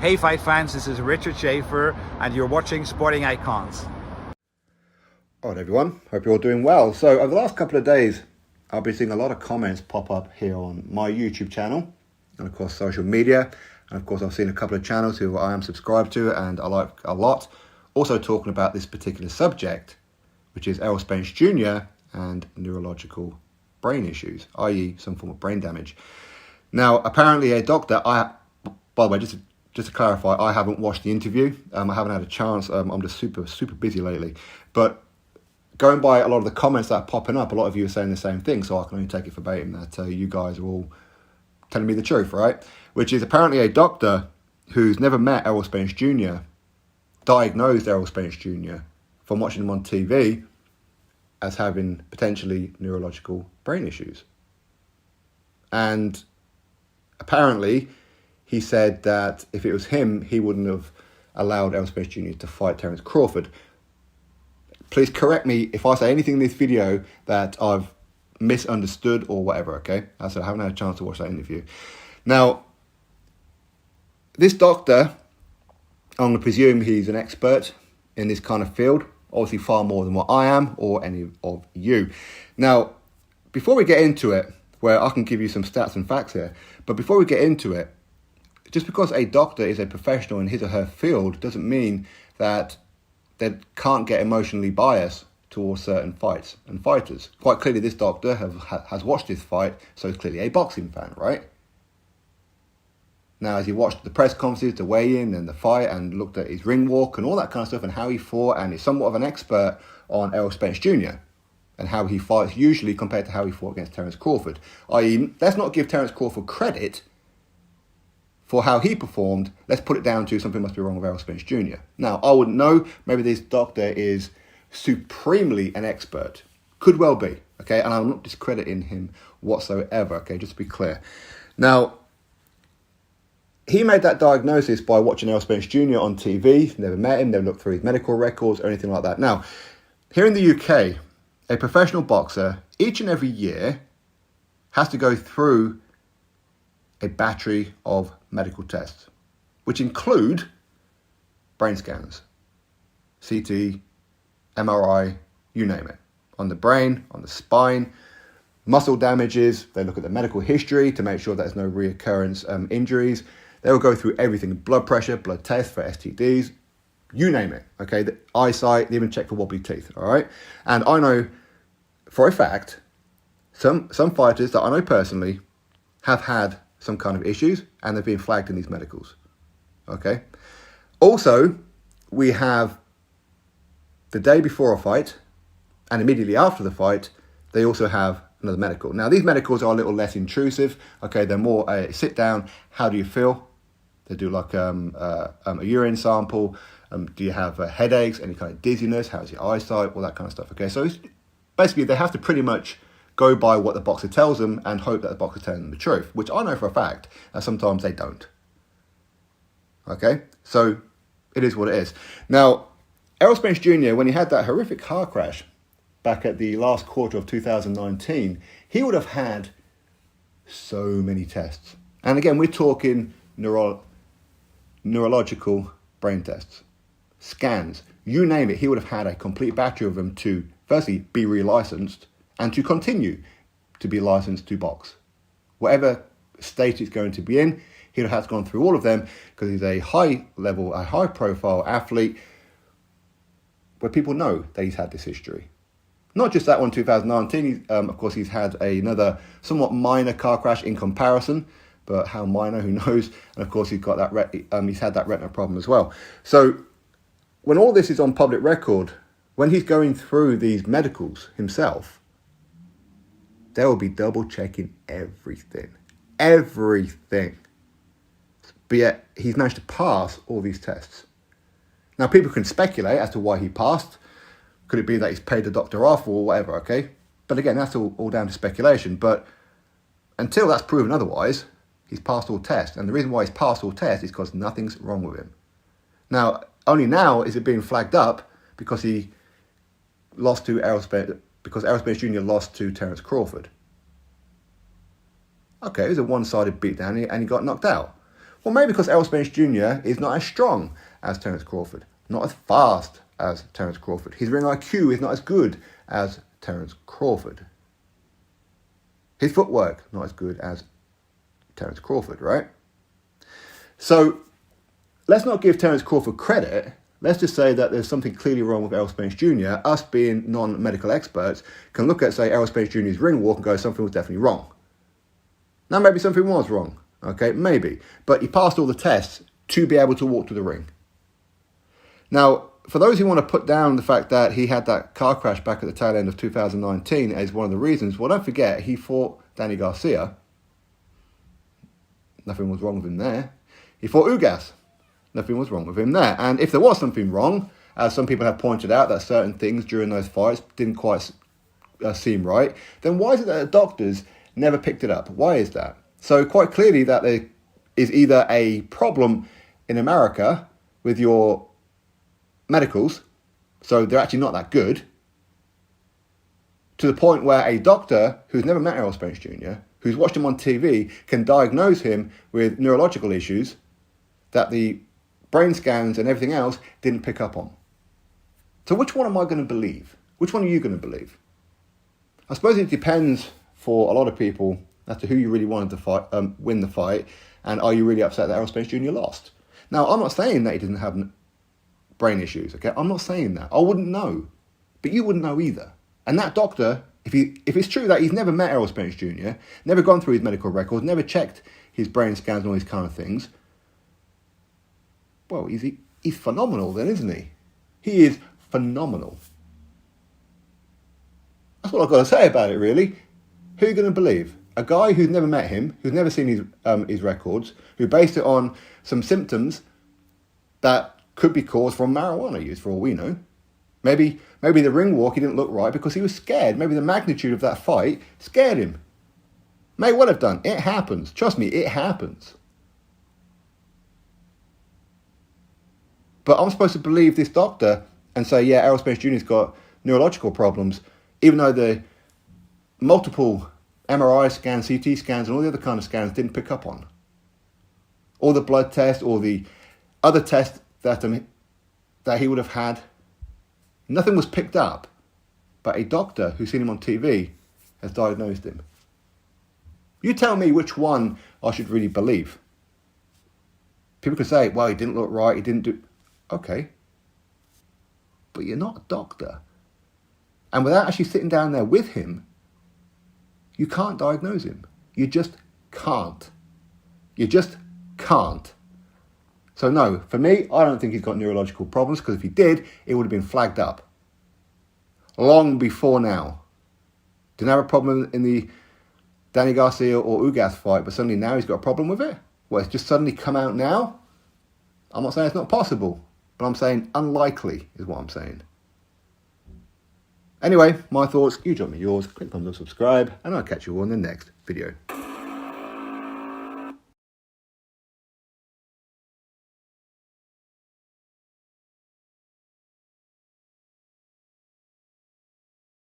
Hey fight fans, this is Richard Schaefer and you're watching Sporting Icons. Alright everyone, hope you're all doing well. So over the last couple of days, I've been seeing a lot of comments pop up here on my YouTube channel and of course social media. And of course I've seen a couple of channels who I am subscribed to and I like a lot, also talking about this particular subject, which is Errol Spence Jr. and neurological brain issues, i.e. some form of brain damage. Now apparently a doctor, by the way, just to clarify, I haven't watched the interview. I haven't had a chance. I'm just super busy lately. But going by a lot of the comments that are popping up, a lot of you are saying the same thing, so I can only take it verbatim that you guys are all telling me the truth, right? Which is apparently a doctor who's never met Errol Spence Jr. diagnosed Errol Spence Jr. from watching him on TV as having potentially neurological brain issues. And apparently he said that if it was him, he wouldn't have allowed Errol Spence Jr. to fight Terence Crawford. Please correct me if I say anything in this video that I've misunderstood or whatever, okay? As I haven't had a chance to watch that interview. Now, this doctor, I'm going to presume he's an expert in this kind of field, obviously far more than what I am or any of you. Now, before we get into it, where I can give you some stats and facts here, but before we get into it, just because a doctor is a professional in his or her field doesn't mean that they can't get emotionally biased towards certain fights and fighters. Quite clearly, this doctor has watched this fight, so he's clearly a boxing fan, right? Now, as he watched the press conferences, the weigh-in and the fight, and looked at his ring walk and all that kind of stuff and how he fought, and is somewhat of an expert on Errol Spence Jr. and how he fights usually compared to how he fought against Terence Crawford. I.e., let's not give Terence Crawford credit for how he performed. Let's put it down to something must be wrong with Errol Spence Jr. Now, I wouldn't know. Maybe this doctor is supremely an expert. Could well be, okay? And I'm not discrediting him whatsoever, okay? Just to be clear. Now, he made that diagnosis by watching Errol Spence Jr. on TV. Never met him, never looked through his medical records or anything like that. Now, here in the UK, a professional boxer, each and every year, has to go through a battery of medical tests, which include brain scans, CT, MRI, you name it, on the brain, on the spine, muscle damages. They look at the medical history to make sure there's no reoccurrence injuries. They will go through everything, blood pressure, blood tests for STDs, you name it, okay? The eyesight, they even check for wobbly teeth, all right? And I know for a fact, some fighters that I know personally have had some kind of issues and they've been flagged in these medicals, okay? Also, we have the day before a fight and immediately after the fight, they also have another medical. Now, these medicals are a little less intrusive, okay? They're more a sit down, how do you feel? They do like a urine sample. Do you have headaches, any kind of dizziness? How's your eyesight? All that kind of stuff, okay? So basically, they have to pretty much go by what the boxer tells them and hope that the boxer tells them the truth, which I know for a fact that sometimes they don't. Okay? So it is what it is. Now, Errol Spence Jr., when he had that horrific car crash back at the last quarter of 2019, he would have had so many tests. And again, we're talking neurological brain tests, scans, you name it. He would have had a complete battery of them to, firstly, be relicensed and to continue to be licensed to box. Whatever state it's going to be in, he would have gone through all of them because he's a high-level, a high-profile athlete where people know that he's had this history. Not just that one, 2019. Of course, he's had another somewhat minor car crash in comparison, but how minor, who knows? And of course, he's got that he's had that retina problem as well. So when all this is on public record, when he's going through these medicals himself, they will be double checking everything. But yet he's managed to pass all these tests. Now, people can speculate as to why he passed. Could it be that he's paid the doctor off or whatever, okay? But again, that's all down to speculation. But until that's proven otherwise, he's passed all tests. And the reason why he's passed all tests is because nothing's wrong with him. Now, only now is it being flagged up because he lost to Errol Spence, because Errol Spence Jr. lost to Terence Crawford. Okay, it was a one-sided beatdown and he got knocked out. Well, maybe because Errol Spence Jr. is not as strong as Terence Crawford, not as fast as Terence Crawford. His ring IQ is not as good as Terence Crawford. His footwork, not as good as Terence Crawford, right? So let's not give Terence Crawford credit. Let's just say that there's something clearly wrong with Errol Spence Jr. Us being non-medical experts can look at, say, Errol Spence Jr.'s ring walk and go, something was definitely wrong. Now, maybe something was wrong. Okay, maybe. But he passed all the tests to be able to walk to the ring. Now, for those who want to put down the fact that he had that car crash back at the tail end of 2019 as one of the reasons, well, don't forget, he fought Danny Garcia. Nothing was wrong with him there. He fought Ugas. Nothing was wrong with him there. And if there was something wrong, as some people have pointed out that certain things during those fights didn't quite seem right, then why is it that the doctors never picked it up? Why is that? So quite clearly that there is either a problem in America with your medicals, so they're actually not that good, to the point where a doctor who's never met Errol Spence Jr., who's watched him on TV, can diagnose him with neurological issues that the brain scans and everything else didn't pick up on. So which one am I going to believe? Which one are you going to believe? I suppose it depends for a lot of people as to who you really wanted to fight, win the fight, and are you really upset that Errol Spence Jr. lost? Now, I'm not saying that he doesn't have brain issues, okay? I'm not saying that. I wouldn't know. But you wouldn't know either. And that doctor, if it's true that he's never met Errol Spence Jr., never gone through his medical records, never checked his brain scans and all these kind of things, well, he's phenomenal then, isn't he? He is phenomenal. That's what I've got to say about it, really. Who are you going to believe? A guy who's never met him, who's never seen his records, who based it on some symptoms that could be caused from marijuana use, for all we know. Maybe the ring walk, he didn't look right because he was scared. Maybe the magnitude of that fight scared him. May well have done. It happens. Trust me, it happens. But I'm supposed to believe this doctor and say, yeah, Errol Spence Jr.'s got neurological problems, even though the multiple MRI scans, CT scans, and all the other kind of scans didn't pick up on. All the blood tests, or the other tests that he would have had, nothing was picked up, but a doctor who's seen him on TV has diagnosed him. You tell me which one I should really believe. People can say, well, he didn't look right, he didn't do... Okay. But you're not a doctor. And without actually sitting down there with him, you can't diagnose him. You just can't. You just can't. So no, for me, I don't think he's got neurological problems, because if he did, it would have been flagged up long before now. Didn't have a problem in the Danny Garcia or Ugas fight, but suddenly now he's got a problem with it? Well, it's just suddenly come out now? I'm not saying it's not possible, but I'm saying unlikely is what I'm saying. Anyway, my thoughts, you drop me yours, click thumbs up, subscribe, and I'll catch you all in the next video.